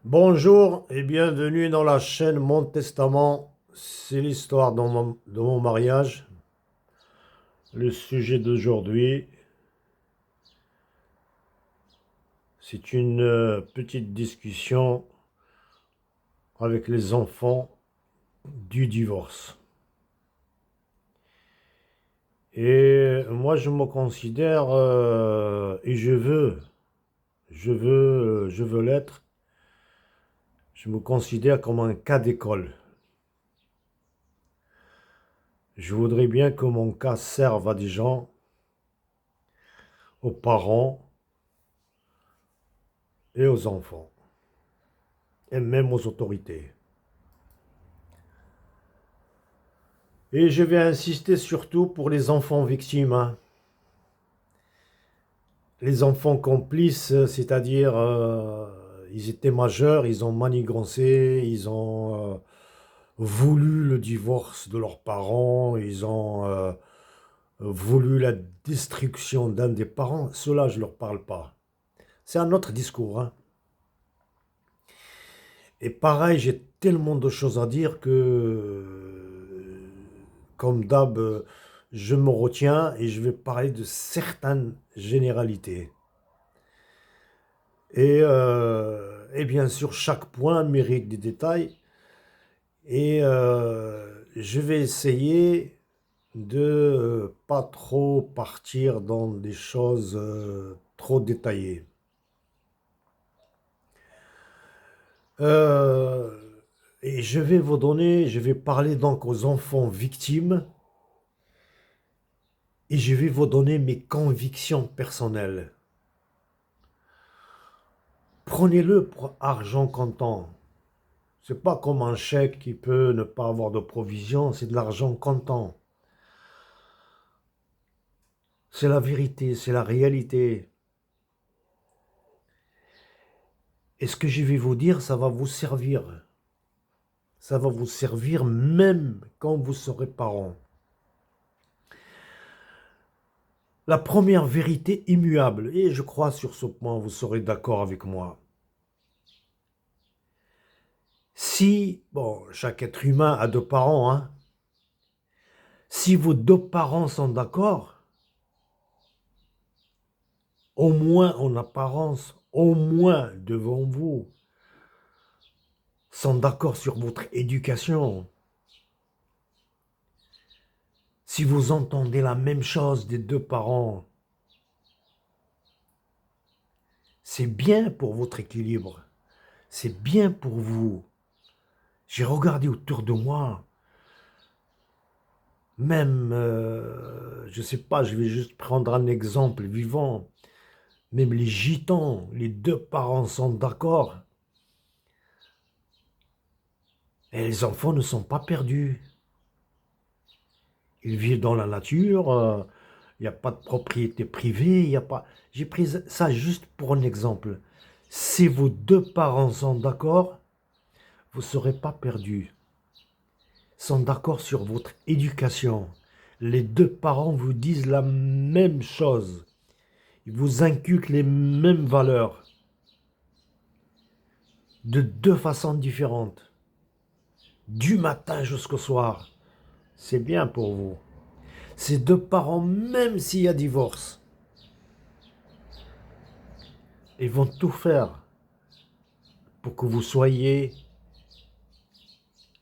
Bonjour et bienvenue dans la chaîne Mon Testament. C'est l'histoire de mon mariage. Le sujet d'aujourd'hui, c'est une petite discussion avec les enfants du divorce. Et moi, je me considère, et je veux l'être, je me considère comme un cas d'école. Je voudrais bien que mon cas serve à des gens, aux parents et aux enfants, et même aux autorités. Et je vais insister surtout pour les enfants victimes, hein. Les enfants complices, c'est-à-dire ils étaient majeurs, ils ont manigancé, ils ont voulu le divorce de leurs parents, ils ont voulu la destruction d'un des parents. Cela, je ne leur parle pas. C'est un autre discours, hein. Et pareil, j'ai tellement de choses à dire que, comme d'hab, je me retiens et je vais parler de certaines généralités. Et bien sûr, chaque point mérite des détails. Et je vais essayer de pas trop partir dans des choses trop détaillées. Euh, et je vais parler donc aux enfants victimes et je vais vous donner mes convictions personnelles. Prenez-le pour argent comptant. C'est pas comme un chèque qui peut ne pas avoir de provision, c'est de l'argent comptant. C'est la vérité, c'est la réalité. Et ce que je vais vous dire, ça va vous servir. Ça va vous servir même quand vous serez parent. La première vérité immuable, et je crois sur ce point vous serez d'accord avec moi. Si, bon, chaque être humain a deux parents, hein, si vos deux parents sont d'accord, au moins en apparence, au moins devant vous, sont d'accord sur votre éducation, si vous entendez la même chose des deux parents, c'est bien pour votre équilibre, c'est bien pour vous. J'ai regardé autour de moi, même, je ne sais pas, je vais juste prendre un exemple vivant, même les gitans, les deux parents sont d'accord, et les enfants ne sont pas perdus. Ils vivent dans la nature, il n'y a pas de propriété privée, il n'y a pas... J'ai pris ça juste pour un exemple. Si vos deux parents sont d'accord, vous ne serez pas perdus. Sont d'accord sur votre éducation. Les deux parents vous disent la même chose. Ils vous inculquent les mêmes valeurs. De deux façons différentes. Du matin jusqu'au soir. C'est bien pour vous. Ces deux parents, même s'il y a divorce, ils vont tout faire pour que vous soyez,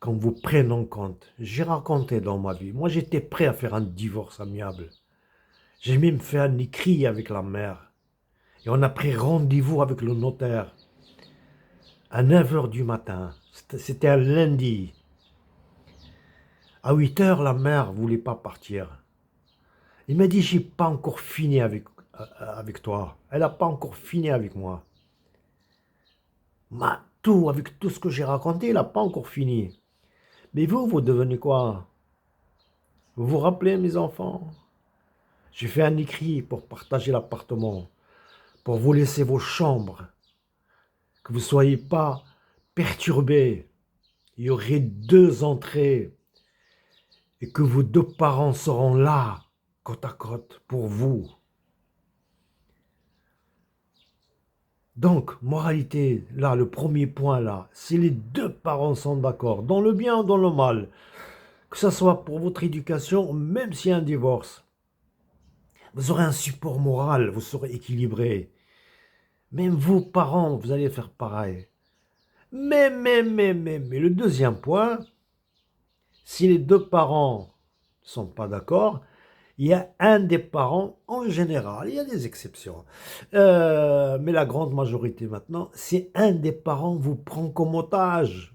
qu'on vous prenne en compte. J'ai raconté dans ma vie, moi j'étais prêt à faire un divorce amiable. J'ai même fait un écrit avec la mère. Et on a pris rendez-vous avec le notaire à 9 heures du matin. C'était un lundi. À 8 heures, la mère ne voulait pas partir. Il m'a dit, j'ai pas encore fini avec toi. Elle n'a pas encore fini avec moi. Avec tout ce que j'ai raconté, elle n'a pas encore fini. Mais vous devenez quoi? Vous vous rappelez, mes enfants? J'ai fait un écrit pour partager l'appartement, pour vous laisser vos chambres, que vous ne soyez pas perturbés. Il y aurait deux entrées et que vos deux parents seront là, côte à côte, pour vous. Donc, moralité, là, le premier point, là, si les deux parents sont d'accord, dans le bien ou dans le mal, que ce soit pour votre éducation, même s'il y a un divorce, vous aurez un support moral, vous serez équilibré. Même vos parents, vous allez faire pareil. Mais, le deuxième point, si les deux parents ne sont pas d'accord, il y a un des parents, en général, il y a des exceptions, mais la grande majorité maintenant, si un des parents vous prend comme otage,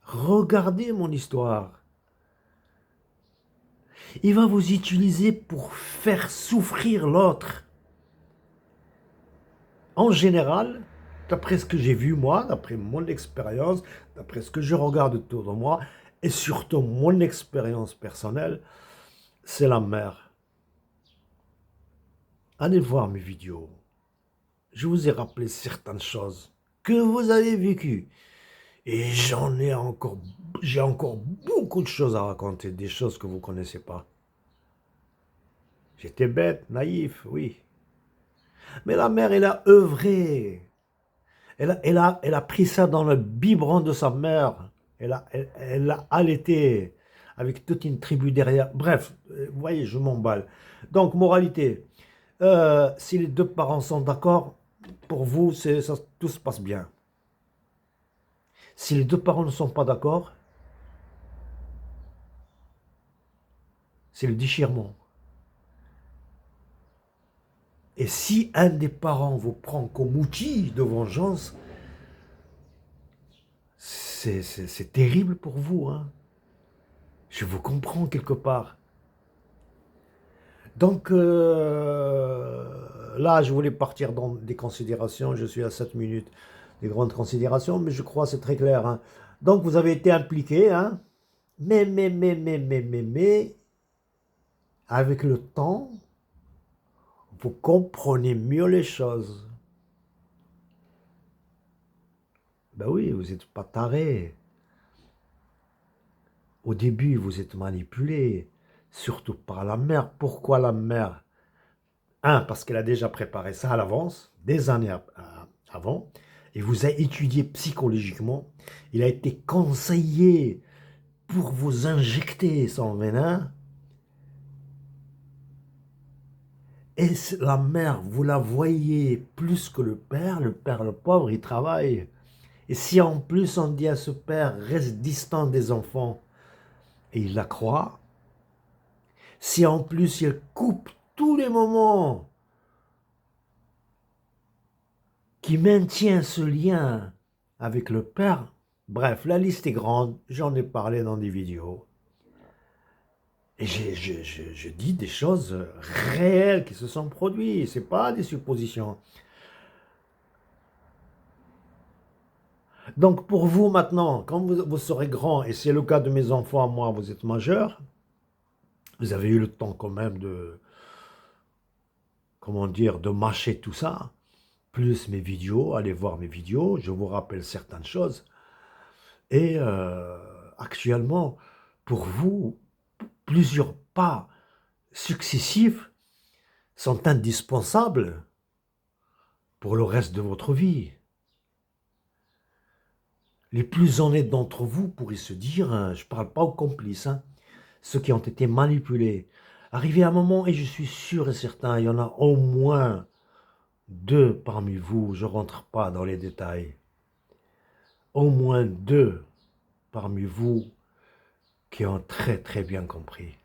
regardez mon histoire, il va vous utiliser pour faire souffrir l'autre. En général, d'après ce que j'ai vu moi, d'après mon expérience, d'après ce que je regarde autour de moi, et surtout mon expérience personnelle, c'est la mère. Allez voir mes vidéos. Je vous ai rappelé certaines choses que vous avez vécues. Et j'ai encore beaucoup de choses à raconter, des choses que vous ne connaissez pas. J'étais bête, naïf, oui. Mais la mère, elle a œuvré. Elle a pris ça dans le biberon de sa mère. Elle l'a allaité avec toute une tribu derrière. Bref, vous voyez, je m'emballe. Donc, moralité, si les deux parents sont d'accord, pour vous, tout se passe bien. Si les deux parents ne sont pas d'accord, c'est le déchirement. Et si un des parents vous prend comme outil de vengeance, c'est terrible pour vous, hein. Je vous comprends quelque part. Donc là, je voulais partir dans des considérations. Je suis à 7 minutes des grandes considérations, mais je crois que c'est très clair, hein. Donc vous avez été impliqué, hein. Mais, avec le temps, vous comprenez mieux les choses. Ben oui, vous n'êtes pas taré. Au début, vous êtes manipulé, surtout par la mère. Pourquoi la mère? Un, parce qu'elle a déjà préparé ça à l'avance, des années avant, et vous a étudié psychologiquement. Il a été conseillé pour vous injecter son venin. Et la mère, vous la voyez plus que le père, le pauvre, il travaille. Et si en plus on dit à ce père, reste distant des enfants, et il la croit, si en plus il coupe tous les moments qui maintient ce lien avec le père, bref, la liste est grande, j'en ai parlé dans des vidéos. Et je dis des choses réelles qui se sont produites, ce n'est pas des suppositions. Donc pour vous maintenant, quand vous serez grand, et c'est le cas de mes enfants, moi, vous êtes majeur, vous avez eu le temps quand même de, comment dire, de mâcher tout ça, plus mes vidéos, allez voir mes vidéos, je vous rappelle certaines choses. Et actuellement, pour vous, plusieurs pas successifs sont indispensables pour le reste de votre vie. Les plus honnêtes d'entre vous pourraient se dire, hein, je ne parle pas aux complices, hein, ceux qui ont été manipulés. Arrivé à un moment, et je suis sûr et certain, il y en a au moins 2 parmi vous, je ne rentre pas dans les détails, au moins 2 parmi vous qui ont très très bien compris.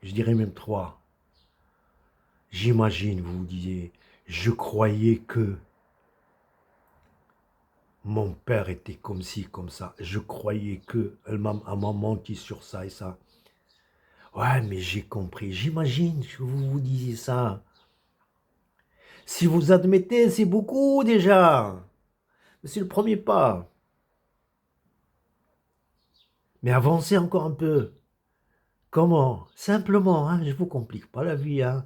Je dirais même 3. J'imagine, vous vous disiez, je croyais que mon père était comme ci, comme ça. Je croyais que elle m'a menti sur ça et ça. Ouais, mais j'ai compris. J'imagine que vous vous disiez ça. Si vous admettez, c'est beaucoup déjà. C'est le premier pas. Mais avancez encore un peu. Comment? Simplement, hein, je ne vous complique pas la vie, hein.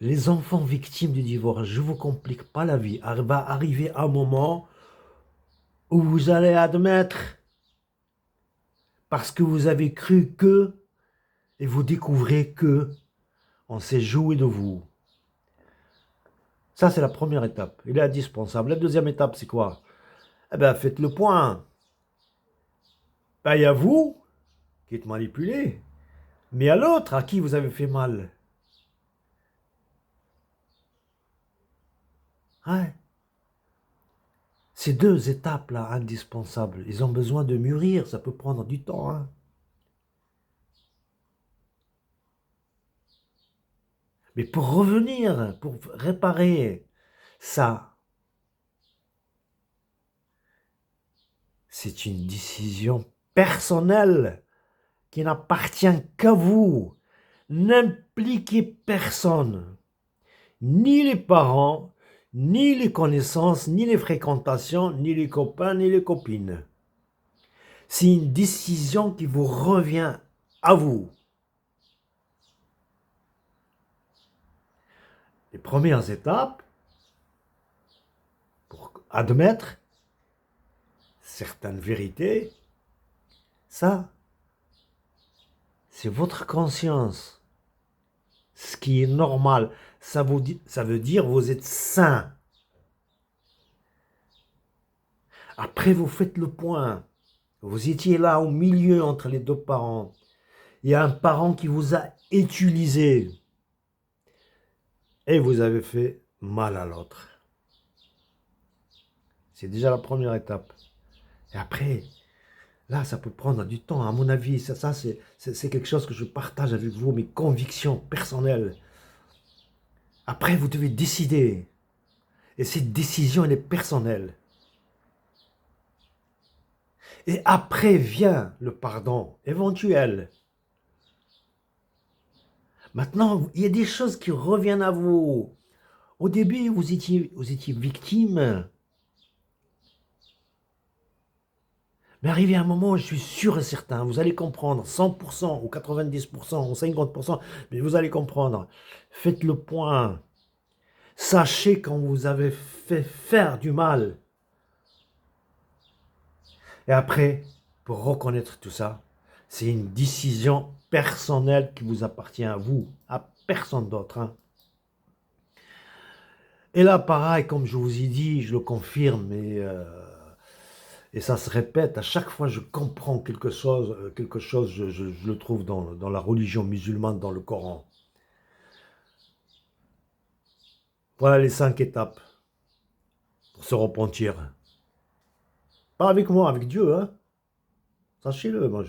Les enfants victimes du divorce, je ne vous complique pas la vie. Il va arriver un moment où vous allez admettre, parce que vous avez cru que, et vous découvrez que, on s'est joué de vous. Ça, c'est la première étape. Il est indispensable. La deuxième étape, c'est quoi? Eh bien, faites le point. Pas à vous, qui êtes manipulé, mais à l'autre, à qui vous avez fait mal. Ouais. Ces deux étapes-là, indispensables, ils ont besoin de mûrir. Ça peut prendre du temps, hein. Mais pour revenir, pour réparer ça, c'est une décision personnelle qui n'appartient qu'à vous. N'impliquez personne, ni les parents, ni les connaissances, ni les fréquentations, ni les copains, ni les copines. C'est une décision qui vous revient à vous. Les premières étapes pour admettre certaines vérités, ça, c'est votre conscience. Ce qui est normal, ça veut dire vous êtes sain. Après, vous faites le point. Vous étiez là au milieu entre les deux parents. Il y a un parent qui vous a utilisé. Et vous avez fait mal à l'autre. C'est déjà la première étape. Et après, là, ça peut prendre du temps. À mon avis, ça c'est quelque chose que je partage avec vous, mes convictions personnelles. Après, vous devez décider. Et cette décision, elle est personnelle. Et après vient le pardon éventuel. Maintenant, il y a des choses qui reviennent à vous. Au début, vous étiez victime. Mais arrivé à un moment, je suis sûr et certain, vous allez comprendre, 100% ou 90% ou 50%, mais vous allez comprendre. Faites le point. Sachez quand vous avez fait faire du mal. Et après, pour reconnaître tout ça, c'est une décision personnelle qui vous appartient à vous, à personne d'autre, hein. Et là, pareil, comme je vous ai dit, je le confirme, et ça se répète, à chaque fois je comprends quelque chose, je le trouve dans la religion musulmane, dans le Coran. Voilà les 5 étapes pour se repentir. Pas avec moi, avec Dieu, hein. Sachez-le, moi,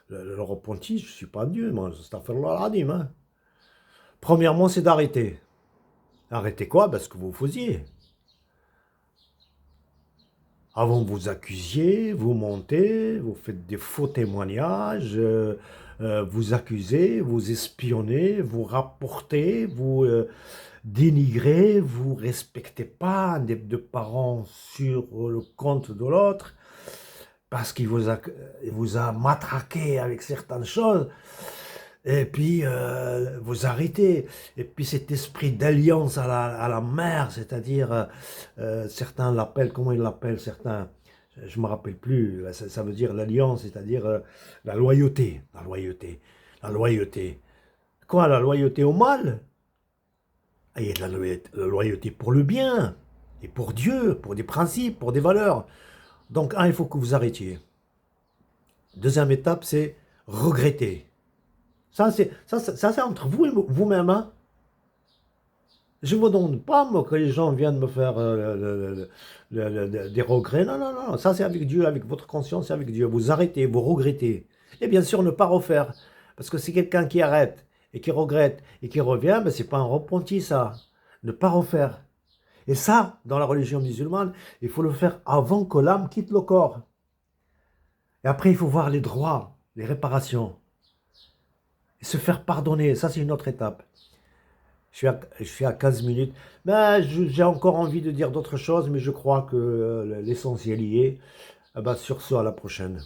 le repenti, je ne suis pas Dieu, moi, c'est astaghfirullah al-azim, hein. Premièrement, c'est d'arrêter. Arrêtez quoi? Ben, ce que vous faisiez. Avant, vous accusiez, vous mentez, vous faites des faux témoignages, vous accusez, vous espionnez, vous rapportez, vous dénigrez, vous respectez pas des deux parents sur le compte de l'autre parce il vous a matraqué avec certaines choses. Et puis, vous arrêtez. Et puis, cet esprit d'alliance à la mère, c'est-à-dire, certains l'appellent, comment ils l'appellent, certains, je ne me rappelle plus, ça veut dire l'alliance, c'est-à-dire la loyauté, la loyauté, la loyauté. Quoi, la loyauté au mal? Ah, il y a de la loyauté pour le bien, et pour Dieu, pour des principes, pour des valeurs. Donc, il faut que vous arrêtiez. Deuxième étape, c'est regretter. Ça, c'est entre vous et vous-même, hein. Je ne vous donne pas, moi, que les gens viennent me faire des regrets. Non, non, non. Ça, c'est avec Dieu, avec votre conscience, c'est avec Dieu. Vous arrêtez, vous regrettez. Et bien sûr, ne pas refaire. Parce que c'est quelqu'un qui arrête et qui regrette et qui revient, ben, ce n'est pas un repenti, ça. Ne pas refaire. Et ça, dans la religion musulmane, il faut le faire avant que l'âme quitte le corps. Et après, il faut voir les droits, les réparations. Et se faire pardonner. Ça, c'est une autre étape. Je suis à 15 minutes. Ben, j'ai encore envie de dire d'autres choses, mais je crois que l'essentiel y est. Ah ben, sur ce, à la prochaine.